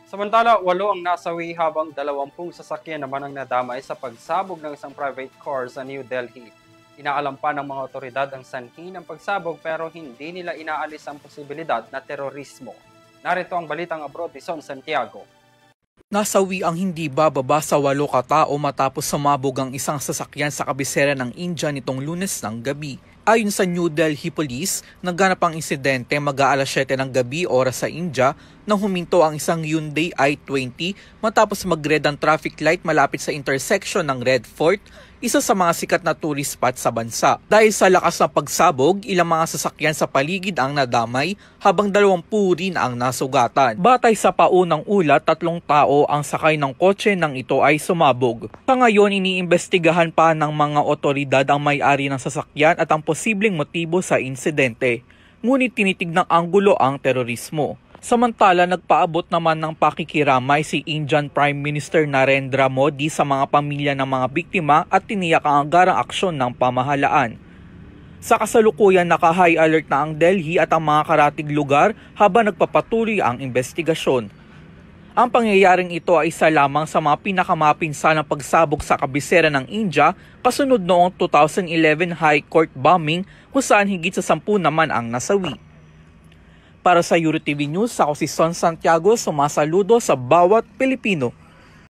Samantala, 8 ang nasawi habang 20 sasakyan naman ang nadamay sa pagsabog ng isang private car sa New Delhi. Inaalam pa ng mga otoridad ang sanhi ng pagsabog pero hindi nila inaalis ang posibilidad na terorismo. Narito ang balitang abroad ni Son Santiago. Nasawi ang hindi bababa sa 8 katao matapos sumabog ang isang sasakyan sa kabisera ng India nitong Lunes ng gabi. Ayon sa New Delhi Police, nagganap ang insidente mag-aalas 7 ng gabi oras sa India nang huminto ang isang Hyundai i20 matapos mag-red ang traffic light malapit sa intersection ng Red Fort, isa sa mga sikat na tourist spot sa bansa. Dahil sa lakas ng pagsabog, ilang mga sasakyan sa paligid ang nadamay habang 20 rin ang nasugatan. Batay sa paunang ulat, 3 tao ang sakay ng kotse nang ito ay sumabog. Sa ngayon, iniimbestigahan pa ng mga otoridad ang may-ari ng sasakyan at ang posibleng motibo sa insidente. Ngunit tinitignang anggulo ang terorismo. Samantala, nagpaabot naman ng pakikiramay si Indian Prime Minister Narendra Modi sa mga pamilya ng mga biktima at tiniyak ang agarang aksyon ng pamahalaan. Sa kasalukuyan, naka-high alert na ang Delhi at ang mga karatig lugar habang nagpapatuloy ang investigasyon. Ang pangyayaring ito ay isa lamang sa mga pinakamapinsanang pagsabog sa kabisera ng India kasunod noong 2011 High Court bombing kung saan higit sa 10 naman ang nasawi. Para sa EuroTV News, ako si Son Santiago, sumasaludo sa bawat Pilipino.